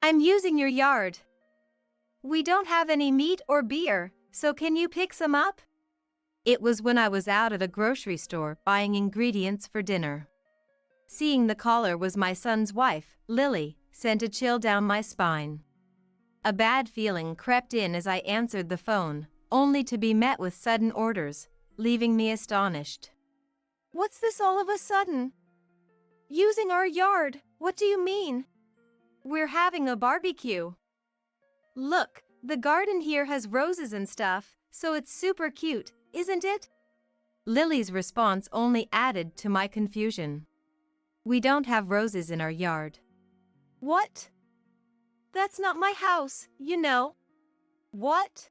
I'm using your yard. We don't have any meat or beer, so can you pick some up? It was when I was out at a grocery store buying ingredients for dinner. Seeing the caller was my son's wife, Lily, sent a chill down my spine. A bad feeling crept in as I answered the phone, only to be met with sudden orders, leaving me astonished. What's this all of a sudden? Using our yard, what do you mean? We're having a barbecue. Look, the garden here has roses and stuff, so it's super cute, isn't it? Lily's response only added to my confusion. We don't have roses in our yard. What? That's not my house, you know. What?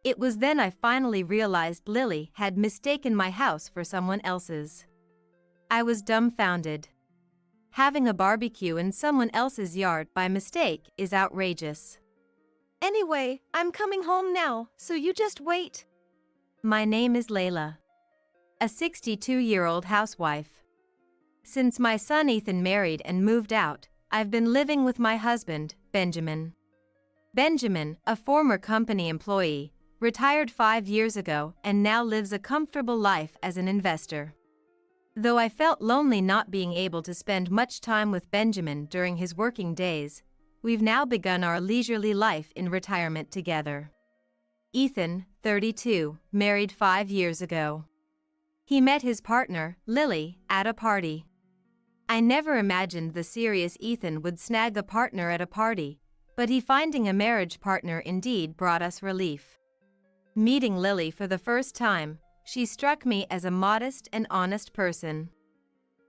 It was then I finally realized Lily had mistaken my house for someone else's. I was dumbfounded. Having a barbecue in someone else's yard by mistake is outrageous. Anyway, I'm coming home now, so you just wait. My name is Layla, a 62-year-old housewife. Since my son Ethan married and moved out, I've been living with my husband, Benjamin. Benjamin, a former company employee, retired 5 years ago and now lives a comfortable life as an investor. Though I felt lonely not being able to spend much time with Benjamin during his working days, we've now begun our leisurely life in retirement together. Ethan, 32, married 5 years ago. He met his partner, Lily, at a party. I never imagined the serious Ethan would snag a partner at a party, but he finding a marriage partner indeed brought us relief. Meeting Lily for the first time, she struck me as a modest and honest person.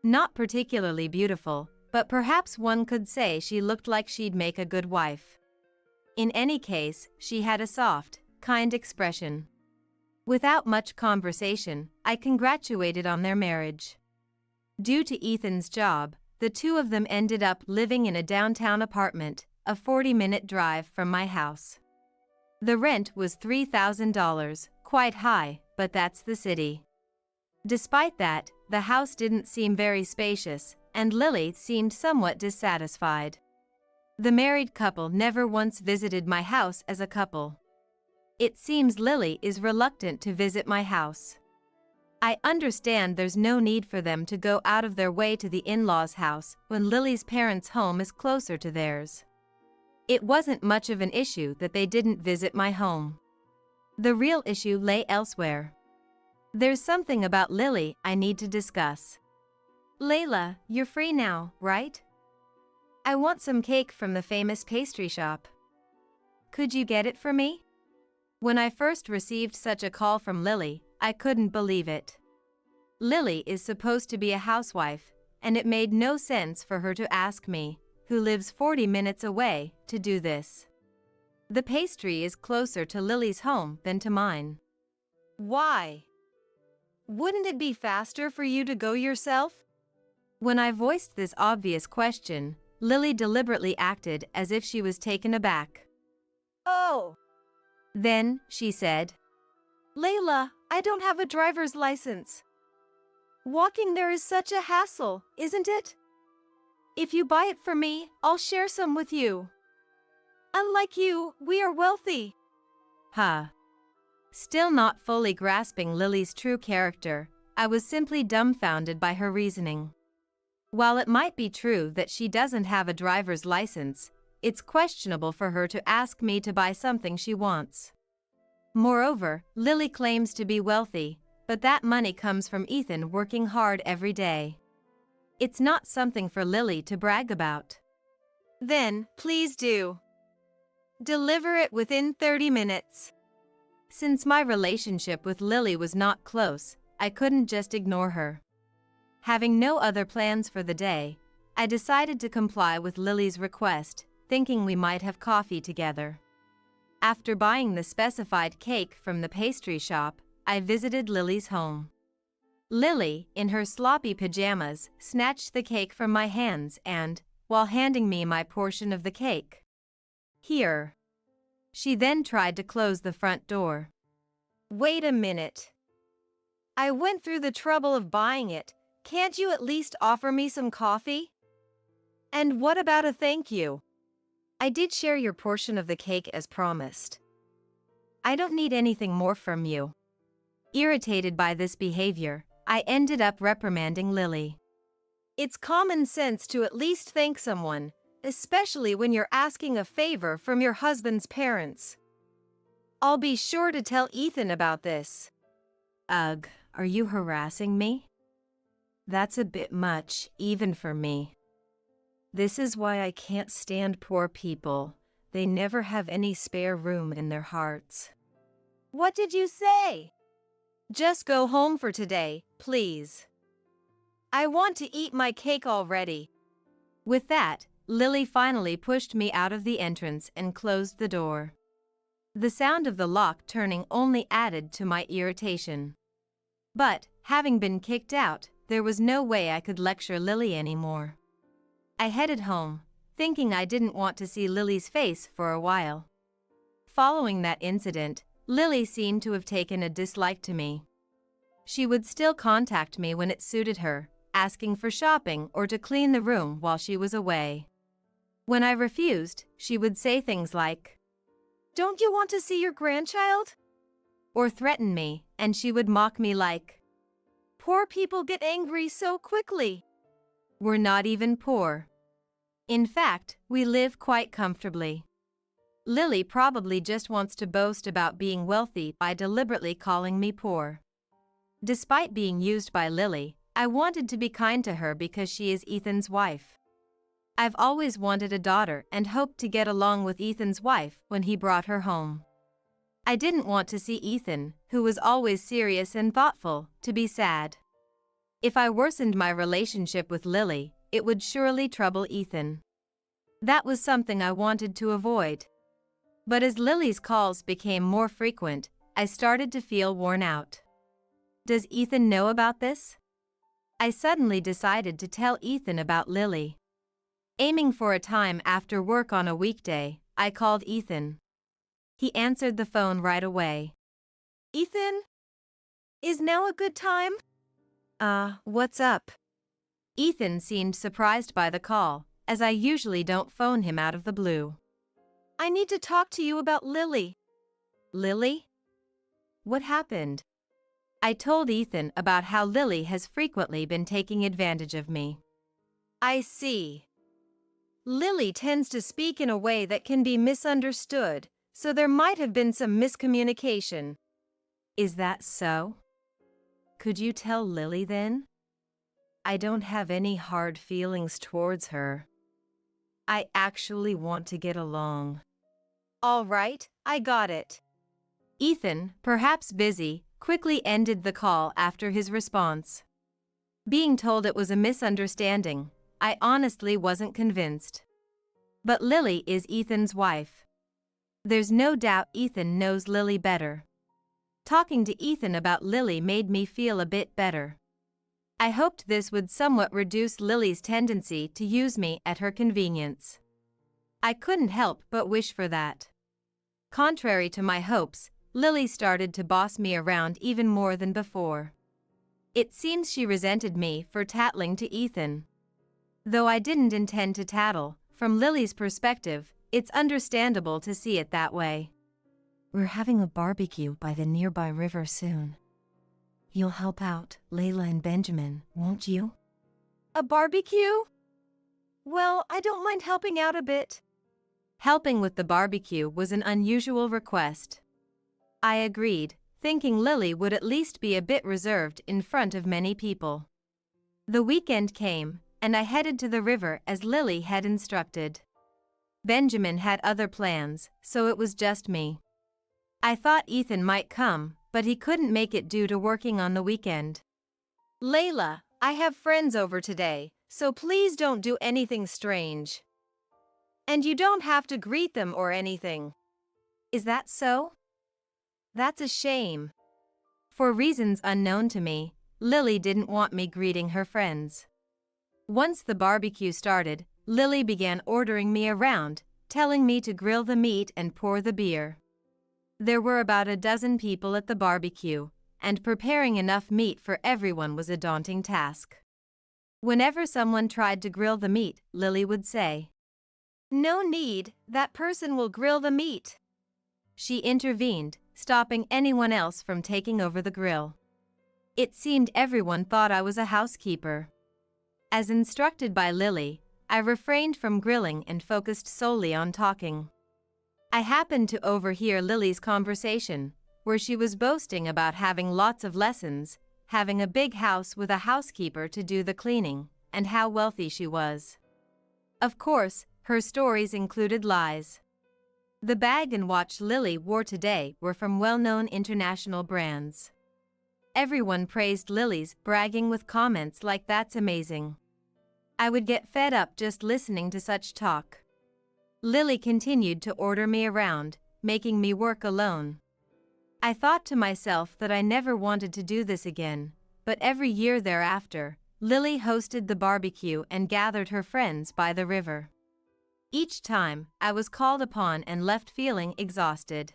Not particularly beautiful, but perhaps one could say she looked like she'd make a good wife. In any case, she had a soft, kind expression. Without much conversation, I congratulated on their marriage. Due to Ethan's job, the two of them ended up living in a downtown apartment, a 40-minute drive from my house. The rent was $3,000, quite high, but that's the city. Despite that, the house didn't seem very spacious, and Lily seemed somewhat dissatisfied. The married couple never once visited my house as a couple. It seems Lily is reluctant to visit my house. I understand there's no need for them to go out of their way to the in-laws' house when Lily's parents' home is closer to theirs. It wasn't much of an issue that they didn't visit my home. The real issue lay elsewhere. There's something about Lily I need to discuss. Layla, you're free now, right? I want some cake from the famous pastry shop. Could you get it for me? When I first received such a call from Lily, I couldn't believe it. Lily is supposed to be a housewife, and it made no sense for her to ask me, who lives 40 minutes away, to do this. The pastry is closer to Lily's home than to mine. Why? Wouldn't it be faster for you to go yourself? When I voiced this obvious question, Lily deliberately acted as if she was taken aback. Oh. Then, she said, Layla, I don't have a driver's license. Walking there is such a hassle, isn't it? If you buy it for me, I'll share some with you. Unlike you, we are wealthy. Huh. Still not fully grasping Lily's true character, I was simply dumbfounded by her reasoning. While it might be true that she doesn't have a driver's license, it's questionable for her to ask me to buy something she wants. Moreover, Lily claims to be wealthy, but that money comes from Ethan working hard every day. It's not something for Lily to brag about. Then, please do. Deliver it within 30 minutes. Since my relationship with Lily was not close, I couldn't just ignore her. Having no other plans for the day, I decided to comply with Lily's request, thinking we might have coffee together. After buying the specified cake from the pastry shop, I visited Lily's home. Lily, in her sloppy pajamas, snatched the cake from my hands and, while handing me my portion of the cake, "Here." She then tried to close the front door. Wait a minute. I went through the trouble of buying it. Can't you at least offer me some coffee? And what about a thank you? I I did share your portion of the cake as promised. I don't need anything more from you. Irritated by this behavior, I ended up reprimanding Lily. It's common sense to at least thank someone, especially when you're asking a favor from your husband's parents. I'll be sure to tell Ethan about this. Ugh, are you harassing me? That's a bit much, even for me. This is why I can't stand poor people. They never have any spare room in their hearts. What did you say? Just go home for today, please. I want to eat my cake already. With that, Lily finally pushed me out of the entrance and closed the door. The sound of the lock turning only added to my irritation. But, having been kicked out, there was no way I could lecture Lily anymore. I headed home, thinking I didn't want to see Lily's face for a while. Following that incident, Lily seemed to have taken a dislike to me. She would still contact me when it suited her, asking for shopping or to clean the room while she was away. When I refused, she would say things like, "Don't you want to see your grandchild?" or threaten me, and she would mock me like, "Poor people get angry so quickly." "We're not even poor. In fact, we live quite comfortably." Lily probably just wants to boast about being wealthy by deliberately calling me poor. Despite being used by Lily, I wanted to be kind to her because she is Ethan's wife. I've always wanted a daughter and hoped to get along with Ethan's wife when he brought her home. I didn't want to see Ethan, who was always serious and thoughtful, to be sad. If I worsened my relationship with Lily, it would surely trouble Ethan. That was something I wanted to avoid. But as Lily's calls became more frequent, I started to feel worn out. Does Ethan know about this? I suddenly decided to tell Ethan about Lily. Aiming for a time after work on a weekday, I called Ethan. He answered the phone right away. "Ethan? Is now a good time?" What's up?" Ethan seemed surprised by the call, as I usually don't phone him out of the blue. "I need to talk to you about Lily." "Lily? What happened?" I told Ethan about how Lily has frequently been taking advantage of me. "I see. Lily tends to speak in a way that can be misunderstood, so there might have been some miscommunication." "Is that so? Could you tell Lily then? I don't have any hard feelings towards her. I actually want to get along." "All right, I got it." Ethan, perhaps busy, quickly ended the call after his response. Being told it was a misunderstanding, I honestly wasn't convinced. But Lily is Ethan's wife. There's no doubt Ethan knows Lily better. Talking to Ethan about Lily made me feel a bit better. I hoped this would somewhat reduce Lily's tendency to use me at her convenience. I couldn't help but wish for that. Contrary to my hopes, Lily started to boss me around even more than before. It seems she resented me for tattling to Ethan. Though I didn't intend to tattle, from Lily's perspective, it's understandable to see it that way. "We're having a barbecue by the nearby river soon. You'll help out, Layla and Benjamin, won't you?" "A barbecue? Well, I don't mind helping out a bit." Helping with the barbecue was an unusual request. I agreed, thinking Lily would at least be a bit reserved in front of many people. The weekend came, and I headed to the river as Lily had instructed. Benjamin had other plans, so it was just me. I thought Ethan might come, but he couldn't make it due to working on the weekend. "Layla, I have friends over today, so please don't do anything strange. And you don't have to greet them or anything." "Is that so?" "That's a shame." For reasons unknown to me, Lily didn't want me greeting her friends. Once the barbecue started, Lily began ordering me around, telling me to grill the meat and pour the beer. There were about a dozen people at the barbecue, and preparing enough meat for everyone was a daunting task. Whenever someone tried to grill the meat, Lily would say, No need, that person will grill the meat. She intervened, stopping anyone else from taking over the grill. It seemed everyone thought I was a housekeeper. As instructed by Lily, I refrained from grilling and focused solely on talking. I happened to overhear Lily's conversation, where she was boasting about having lots of lessons, having a big house with a housekeeper to do the cleaning, and how wealthy she was. Of course, her stories included lies. The bag and watch Lily wore today were from well-known international brands. Everyone praised Lily's bragging with comments like "That's amazing." I would get fed up just listening to such talk. Lily continued to order me around, making me work alone. I thought to myself that I never wanted to do this again, but every year thereafter, Lily hosted the barbecue and gathered her friends by the river. Each time, I was called upon and left feeling exhausted.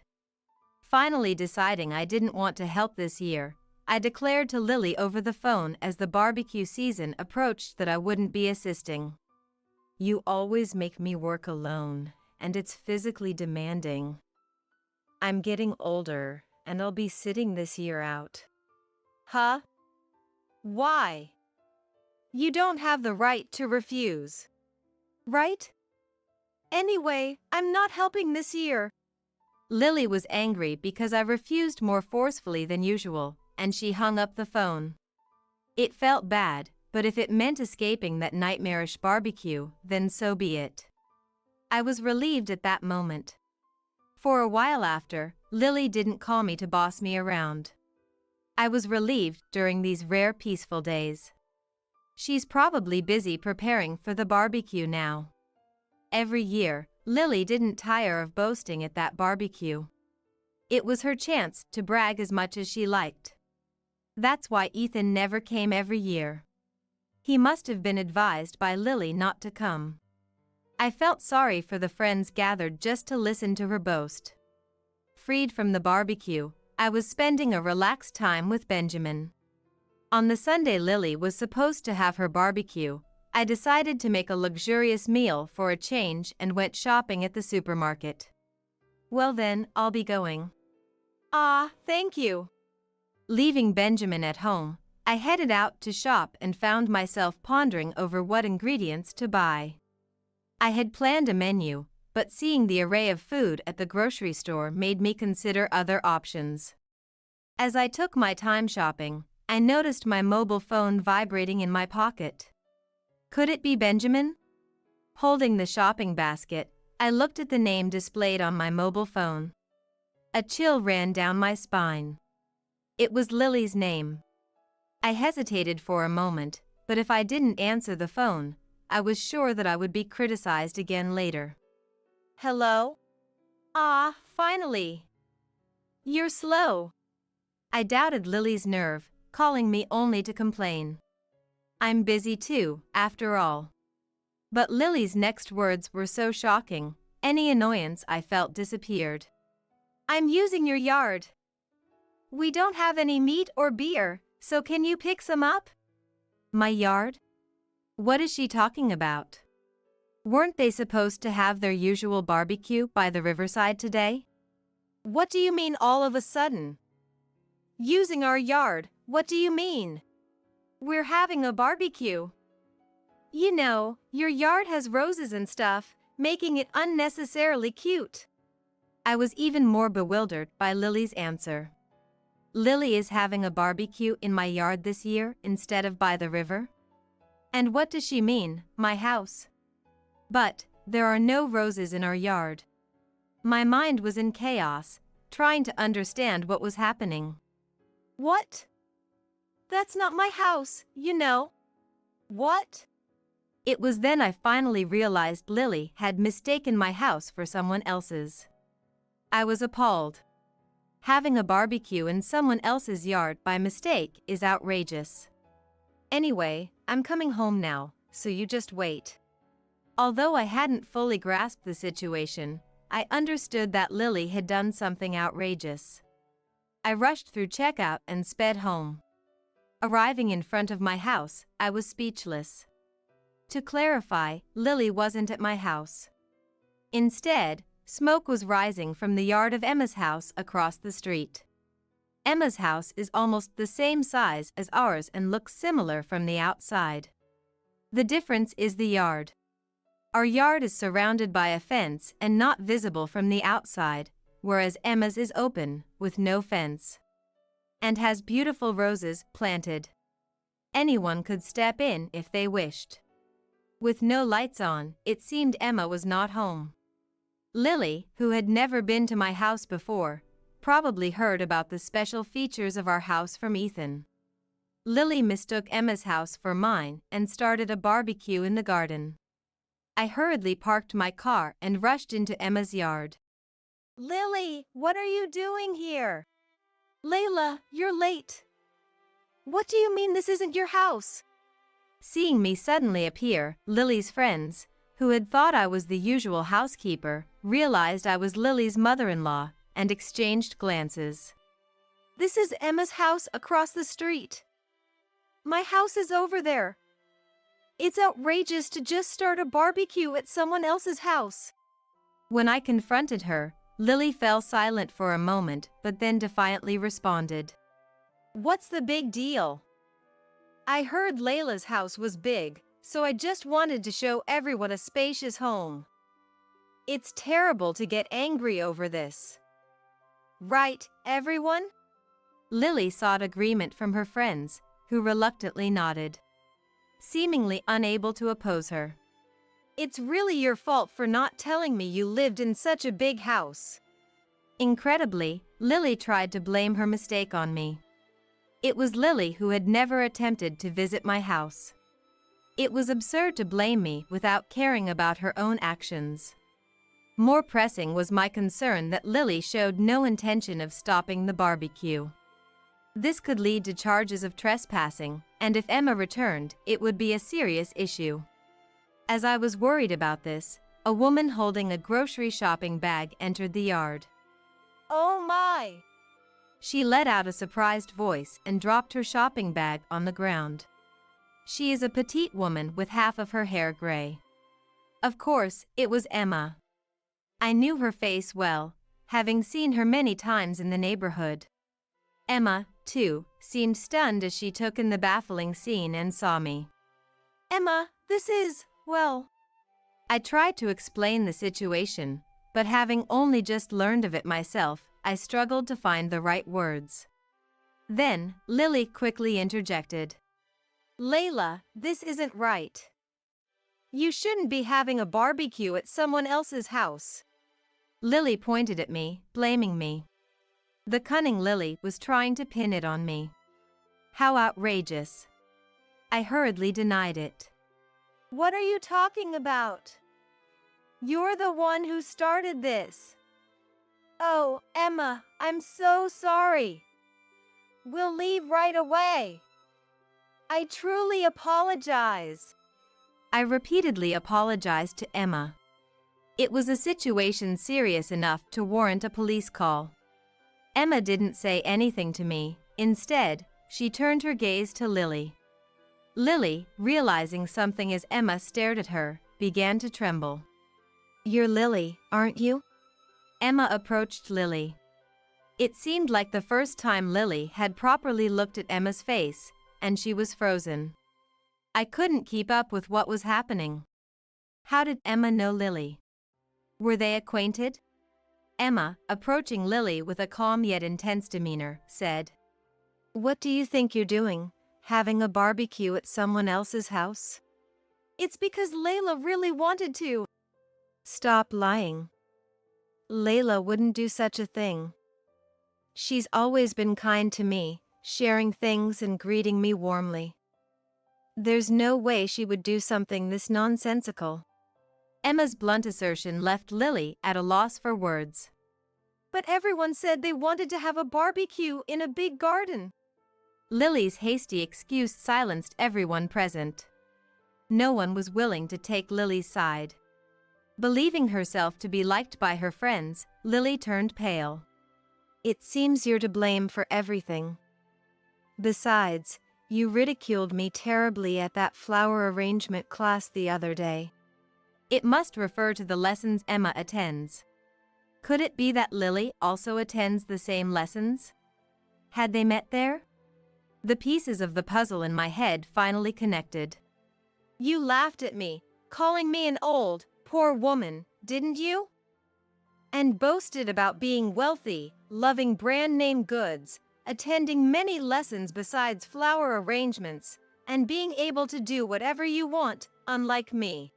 Finally deciding I didn't want to help this year, I declared to Lily over the phone as the barbecue season approached that I wouldn't be assisting. "You always make me work alone, and it's physically demanding. I'm getting older, and I'll be sitting this year out." Huh? Why? You don't have the right to refuse. Right? Anyway, I'm not helping this year. Lily was angry because I refused more forcefully than usual, and she hung up the phone. It felt bad, but if it meant escaping that nightmarish barbecue, then so be it. I was relieved at that moment. For a while after, Lily didn't call me to boss me around. I was relieved during these rare peaceful days. She's probably busy preparing for the barbecue now. Every year, Lily didn't tire of boasting at that barbecue. It was her chance to brag as much as she liked. That's why Ethan never came every year. He must have been advised by Lily not to come. I felt sorry for the friends gathered just to listen to her boast. Freed from the barbecue, I was spending a relaxed time with Benjamin. On the Sunday Lily was supposed to have her barbecue, I decided to make a luxurious meal for a change and went shopping at the supermarket. "Well then, I'll be going." "Ah, thank you." Leaving Benjamin at home, I headed out to shop and found myself pondering over what ingredients to buy. I had planned a menu, but seeing the array of food at the grocery store made me consider other options. As I took my time shopping, I noticed my mobile phone vibrating in my pocket. Could it be Benjamin? Holding the shopping basket, I looked at the name displayed on my mobile phone. A chill ran down my spine. It was Lily's name. I hesitated for a moment, but if I didn't answer the phone, I was sure that I would be criticized again later. "Hello? Ah, finally. You're slow." I doubted Lily's nerve, calling me only to complain. I'm busy too, after all. But Lily's next words were so shocking, any annoyance I felt disappeared. "I'm using your yard. We don't have any meat or beer, so can you pick some up?" My yard? What is she talking about? Weren't they supposed to have their usual barbecue by the riverside today? What do you mean all of a sudden? Using our yard, what do you mean? We're having a barbecue. You know, your yard has roses and stuff, making it unnecessarily cute. I was even more bewildered by Lily's answer. Lily is having a barbecue in my yard this year instead of by the river? And what does she mean, my house? But there are no roses in our yard. My mind was in chaos, trying to understand what was happening. What? That's not my house, you know. What? It was then I finally realized Lily had mistaken my house for someone else's. I was appalled. Having a barbecue in someone else's yard by mistake is outrageous. Anyway, I'm coming home now, so you just wait. Although I hadn't fully grasped the situation, I understood that Lily had done something outrageous. I rushed through checkout and sped home. Arriving in front of my house, I was speechless. To clarify, Lily wasn't at my house. Instead, smoke was rising from the yard of Emma's house across the street. Emma's house is almost the same size as ours and looks similar from the outside. The difference is the yard. Our yard is surrounded by a fence and not visible from the outside, whereas Emma's is open, with no fence, and has beautiful roses planted. Anyone could step in if they wished. With no lights on, it seemed Emma was not home. Lily, who had never been to my house before, probably heard about the special features of our house from Ethan. Lily mistook Emma's house for mine and started a barbecue in the garden. I hurriedly parked my car and rushed into Emma's yard. Lily, what are you doing here? Layla, you're late. What do you mean this isn't your house? Seeing me suddenly appear, Lily's friends, who had thought I was the usual housekeeper, realized I was Lily's mother-in-law and exchanged glances. This is Emma's house across the street. My house is over there. It's outrageous to just start a barbecue at someone else's house. When I confronted her, Lily fell silent for a moment but then defiantly responded. What's the big deal? I heard Layla's house was big, so I just wanted to show everyone a spacious home. It's terrible to get angry over this. Right, everyone? Lily sought agreement from her friends, who reluctantly nodded, seemingly unable to oppose her. It's really your fault for not telling me you lived in such a big house. Incredibly, Lily tried to blame her mistake on me. It was Lily who had never attempted to visit my house. It was absurd to blame me without caring about her own actions. More pressing was my concern that Lily showed no intention of stopping the barbecue. This could lead to charges of trespassing, and if Emma returned, it would be a serious issue. As I was worried about this, a woman holding a grocery shopping bag entered the yard. Oh my! She let out a surprised voice and dropped her shopping bag on the ground. She is a petite woman with half of her hair gray. Of course, it was Emma. I knew her face well, having seen her many times in the neighborhood. Emma, too, seemed stunned as she took in the baffling scene and saw me. Emma, this is, well... I tried to explain the situation, but having only just learned of it myself, I struggled to find the right words. Then, Lily quickly interjected. Layla, this isn't right. You shouldn't be having a barbecue at someone else's house. Lily pointed at me, blaming me. The cunning Lily was trying to pin it on me. How outrageous. I hurriedly denied it. What are you talking about? You're the one who started this. Oh, Emma, I'm so sorry. We'll leave right away. I truly apologize. I repeatedly apologized to Emma. It was a situation serious enough to warrant a police call. Emma didn't say anything to me. Instead, she turned her gaze to Lily. Lily, realizing something as Emma stared at her, began to tremble. You're Lily, aren't you? Emma approached Lily. It seemed like the first time Lily had properly looked at Emma's face, and she was frozen. I couldn't keep up with what was happening. How did Emma know Lily? Were they acquainted? Emma, approaching Lily with a calm yet intense demeanor, said, What do you think you're doing, having a barbecue at someone else's house? It's because Layla really wanted to. Stop lying. Layla wouldn't do such a thing. She's always been kind to me, sharing things and greeting me warmly. There's no way she would do something this nonsensical. Emma's blunt assertion left Lily at a loss for words. But everyone said they wanted to have a barbecue in a big garden. Lily's hasty excuse silenced everyone present. No one was willing to take Lily's side. Believing herself to be liked by her friends, Lily turned pale. It seems you're to blame for everything. Besides, you ridiculed me terribly at that flower arrangement class the other day. It must refer to the lessons Emma attends. Could it be that Lily also attends the same lessons? Had they met there? The pieces of the puzzle in my head finally connected. You laughed at me, calling me an old, poor woman, didn't you? And boasted about being wealthy, loving brand-name goods, attending many lessons besides flower arrangements, and being able to do whatever you want, unlike me.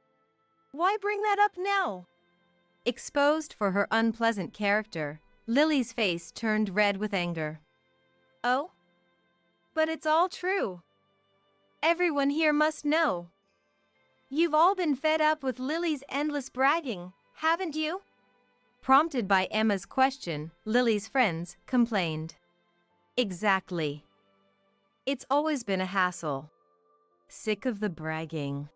Why bring that up now? Exposed for her unpleasant character, Lily's face turned red with anger. Oh? But it's all true. Everyone here must know. You've all been fed up with Lily's endless bragging, haven't you? Prompted by Emma's question, Lily's friends complained. Exactly. It's always been a hassle. Sick of the bragging.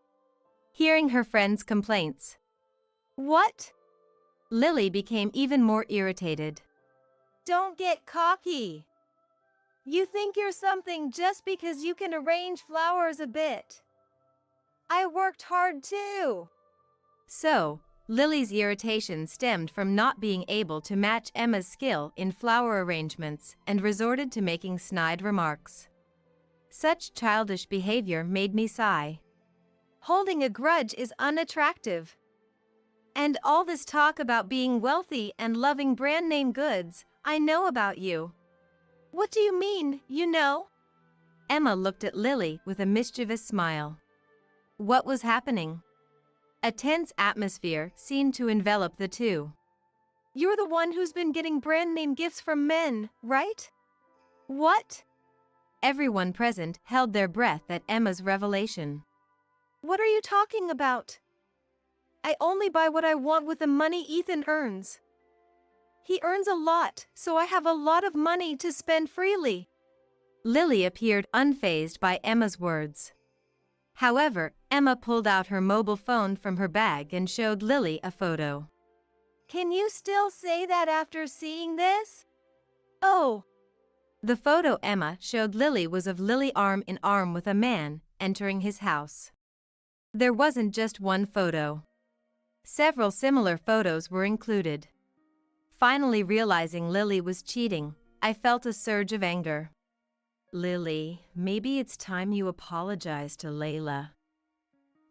Hearing her friends' complaints. What? Lily became even more irritated. Don't get cocky. You think you're something just because you can arrange flowers a bit. I worked hard too. So, Lily's irritation stemmed from not being able to match Emma's skill in flower arrangements and resorted to making snide remarks. Such childish behavior made me sigh. Holding a grudge is unattractive. And all this talk about being wealthy and loving brand-name goods, I know about you. What do you mean, you know? Emma looked at Lily with a mischievous smile. What was happening? A tense atmosphere seemed to envelop the two. You're the one who's been getting brand-name gifts from men, right? What? Everyone present held their breath at Emma's revelation. What are you talking about? I only buy what I want with the money Ethan earns. He earns a lot, so I have a lot of money to spend freely. Lily appeared unfazed by Emma's words. However, Emma pulled out her mobile phone from her bag and showed Lily a photo. Can you still say that after seeing this? Oh. The photo Emma showed Lily was of Lily arm in arm with a man entering his house. There wasn't just one photo. Several similar photos were included. Finally realizing Lily was cheating, I felt a surge of anger. Lily, maybe it's time you apologize to Layla.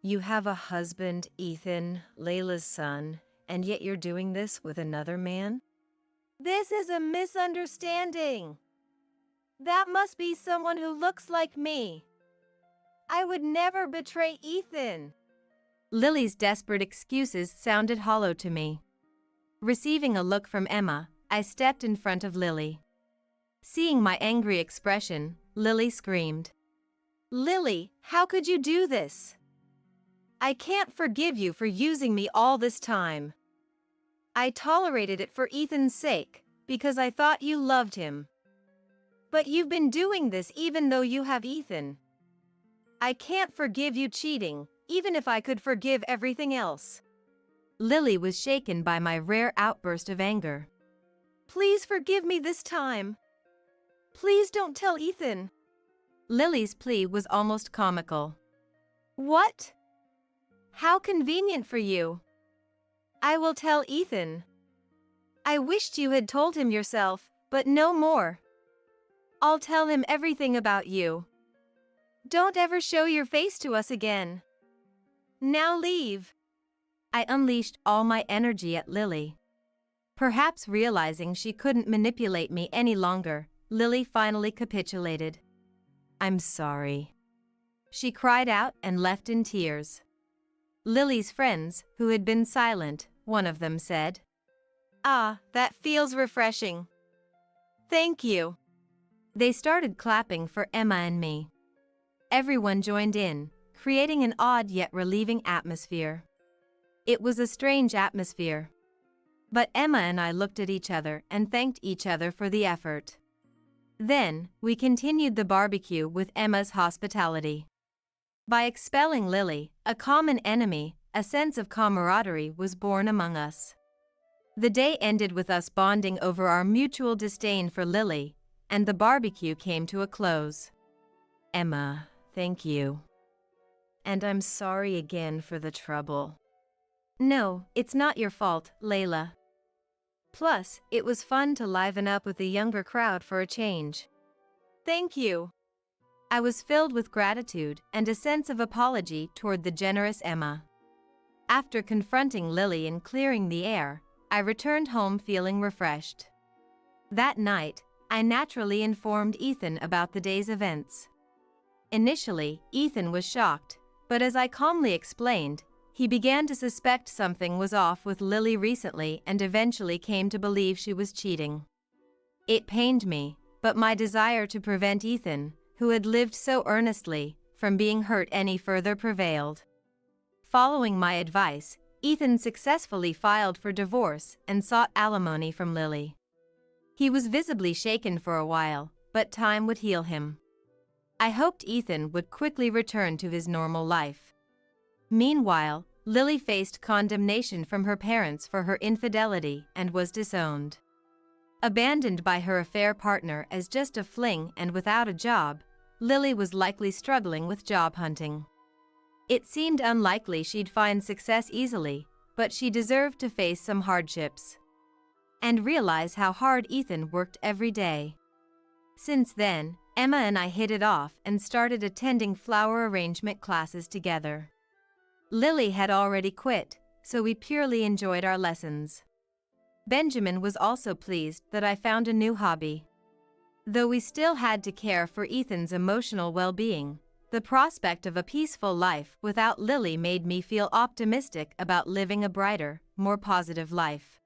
You have a husband, Ethan, Layla's son, and yet you're doing this with another man? This is a misunderstanding. That must be someone who looks like me. I would never betray Ethan. Lily's desperate excuses sounded hollow to me. Receiving a look from Emma, I stepped in front of Lily. Seeing my angry expression, Lily screamed. Lily, how could you do this? I can't forgive you for using me all this time. I tolerated it for Ethan's sake, because I thought you loved him. But you've been doing this even though you have Ethan. I can't forgive you cheating, even if I could forgive everything else. Lily was shaken by my rare outburst of anger. Please forgive me this time. Please don't tell Ethan. Lily's plea was almost comical. What? How convenient for you. I will tell Ethan. I wished you had told him yourself, but no more. I'll tell him everything about you. Don't ever show your face to us again. Now leave. I unleashed all my energy at Lily. Perhaps realizing she couldn't manipulate me any longer, Lily finally capitulated. I'm sorry. She cried out and left in tears. Lily's friends, who had been silent, one of them said, Ah, that feels refreshing. Thank you. They started clapping for Emma and me. Everyone joined in, creating an odd yet relieving atmosphere. It was a strange atmosphere. But Emma and I looked at each other and thanked each other for the effort. Then, we continued the barbecue with Emma's hospitality. By expelling Lily, a common enemy, a sense of camaraderie was born among us. The day ended with us bonding over our mutual disdain for Lily, and the barbecue came to a close. Emma, thank you. And I'm sorry again for the trouble. No, it's not your fault, Layla. Plus, it was fun to liven up with the younger crowd for a change. Thank you. I was filled with gratitude and a sense of apology toward the generous Emma. After confronting Lily and clearing the air, I returned home feeling refreshed. That night, I naturally informed Ethan about the day's events. Initially, Ethan was shocked, but as I calmly explained, he began to suspect something was off with Lily recently and eventually came to believe she was cheating. It pained me, but my desire to prevent Ethan, who had lived so earnestly, from being hurt any further prevailed. Following my advice, Ethan successfully filed for divorce and sought alimony from Lily. He was visibly shaken for a while, but time would heal him. I hoped Ethan would quickly return to his normal life. Meanwhile, Lily faced condemnation from her parents for her infidelity and was disowned. Abandoned by her affair partner as just a fling and without a job, Lily was likely struggling with job hunting. It seemed unlikely she'd find success easily, but she deserved to face some hardships and realize how hard Ethan worked every day. Since then, Emma and I hit it off and started attending flower arrangement classes together. Lily had already quit, so we purely enjoyed our lessons. Benjamin was also pleased that I found a new hobby. Though we still had to care for Ethan's emotional well-being, the prospect of a peaceful life without Lily made me feel optimistic about living a brighter, more positive life.